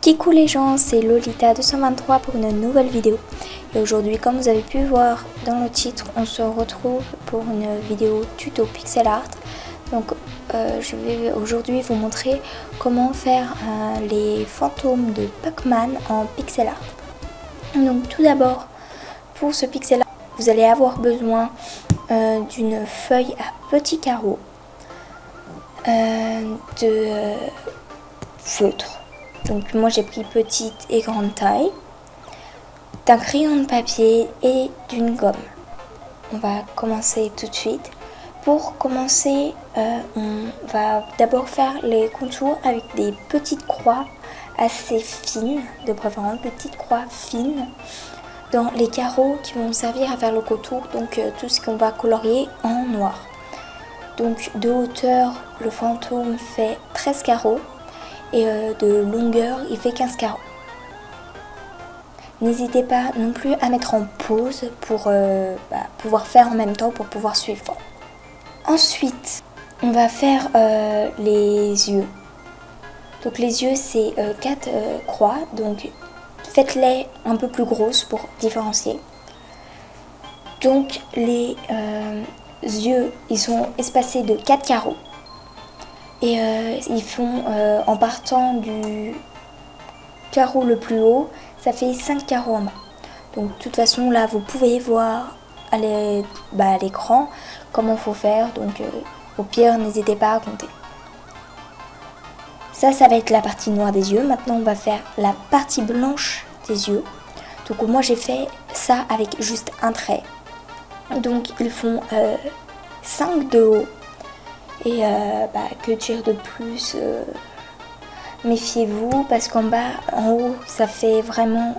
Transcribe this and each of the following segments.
Coucou les gens, c'est Lolita223 pour une nouvelle vidéo. Et aujourd'hui, comme vous avez pu voir dans le titre, on se retrouve pour une vidéo tuto pixel art. Donc je vais aujourd'hui vous montrer comment faire les fantômes de Pac-Man en pixel art. Donc tout d'abord, pour ce pixel art, vous allez avoir besoin d'une feuille à petits carreaux, de feutre. Donc moi j'ai pris petite et grande taille, d'un crayon de papier et d'une gomme. On va commencer tout de suite. Pour commencer, on va d'abord faire les contours avec des petites croix assez fines, de préférence des petites croix fines, dans les carreaux qui vont servir à faire le contour, donc tout ce qu'on va colorier en noir. Donc de hauteur, le fantôme fait 13 carreaux. Et de longueur, il fait 15 carreaux. N'hésitez pas non plus à mettre en pause pour pouvoir faire en même temps, pour pouvoir suivre. Ensuite, on va faire les yeux. Donc les yeux, c'est 4 croix, donc faites-les un peu plus grosses pour différencier. Donc les yeux, ils sont espacés de 4 carreaux. Et ils font, en partant du carreau le plus haut, ça fait 5 carreaux en bas. Donc de toute façon là vous pouvez voir à l'écran comment il faut faire. Donc au pire n'hésitez pas à compter. Ça va être la partie noire des yeux. Maintenant on va faire la partie blanche des yeux. Donc moi j'ai fait ça avec juste un trait. Donc ils font 5 de haut. Et que dire de plus, méfiez-vous parce qu'en bas, en haut, ça fait vraiment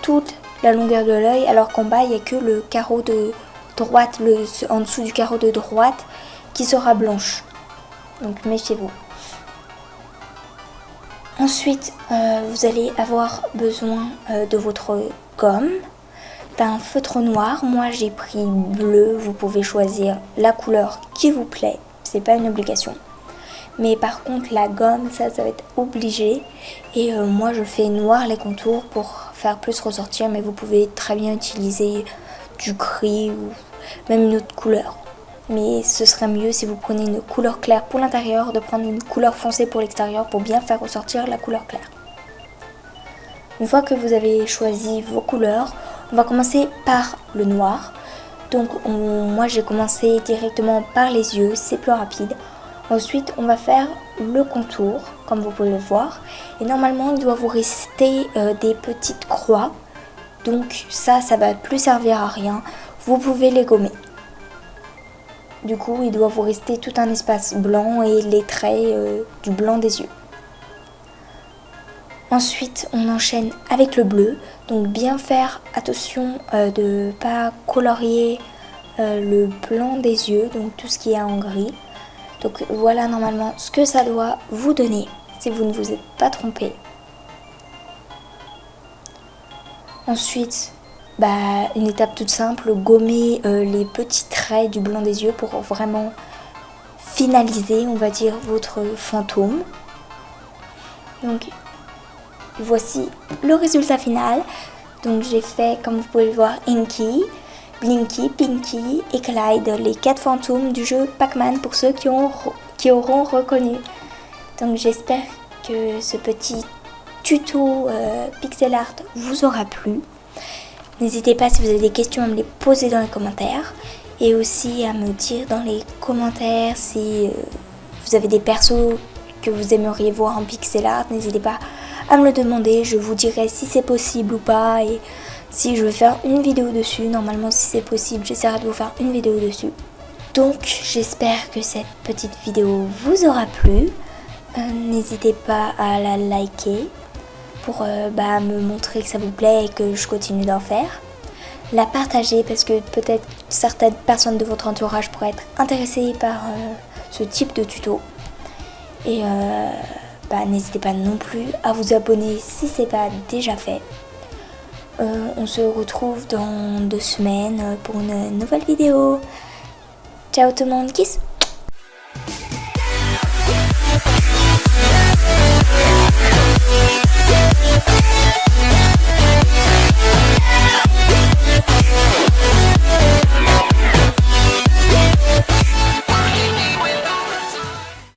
toute la longueur de l'œil, alors qu'en bas, il n'y a que le carreau de droite, en dessous du carreau de droite, qui sera blanche. Donc méfiez-vous. Ensuite, vous allez avoir besoin de votre gomme, d'un feutre noir. Moi j'ai pris bleu, vous pouvez choisir la couleur qui vous plaît, c'est pas une obligation. Mais par contre la gomme, ça va être obligé. Et moi je fais noir les contours pour faire plus ressortir, mais vous pouvez très bien utiliser du gris ou même une autre couleur. Mais ce serait mieux si vous prenez une couleur claire pour l'intérieur, de prendre une couleur foncée pour l'extérieur pour bien faire ressortir la couleur claire. Une fois que vous avez choisi vos couleurs, on va commencer par le noir. Donc moi j'ai commencé directement par les yeux, c'est plus rapide. Ensuite on va faire le contour, comme vous pouvez le voir. Et normalement il doit vous rester des petites croix. Donc ça va plus servir à rien. Vous pouvez les gommer. Du coup il doit vous rester tout un espace blanc et les traits du blanc des yeux. Ensuite, on enchaîne avec le bleu. Donc bien faire attention de ne pas colorier le blanc des yeux, donc tout ce qui est en gris. Donc voilà normalement ce que ça doit vous donner si vous ne vous êtes pas trompé. Ensuite, une étape toute simple, gommer les petits traits du blanc des yeux pour vraiment finaliser, on va dire, votre fantôme. Donc voici le résultat final. Donc j'ai fait, comme vous pouvez le voir, Inky, Blinky, Pinky et Clyde, les 4 fantômes du jeu Pac-Man pour ceux qui auront reconnu. Donc j'espère que ce petit tuto pixel art vous aura plu. N'hésitez pas si vous avez des questions à me les poser dans les commentaires. Et aussi à me dire dans les commentaires si vous avez des persos que vous aimeriez voir en pixel art. N'hésitez pas à me le demander, je vous dirai si c'est possible ou pas et si je vais faire une vidéo dessus. Normalement si c'est possible, j'essaierai de vous faire une vidéo dessus. Donc j'espère que cette petite vidéo vous aura plu. N'hésitez pas à la liker pour me montrer que ça vous plaît et que je continue d'en faire. La partager parce que peut-être certaines personnes de votre entourage pourraient être intéressées par ce type de tuto. Et n'hésitez pas non plus à vous abonner si ce n'est pas déjà fait. On se retrouve dans 2 semaines pour une nouvelle vidéo. Ciao tout le monde, kiss!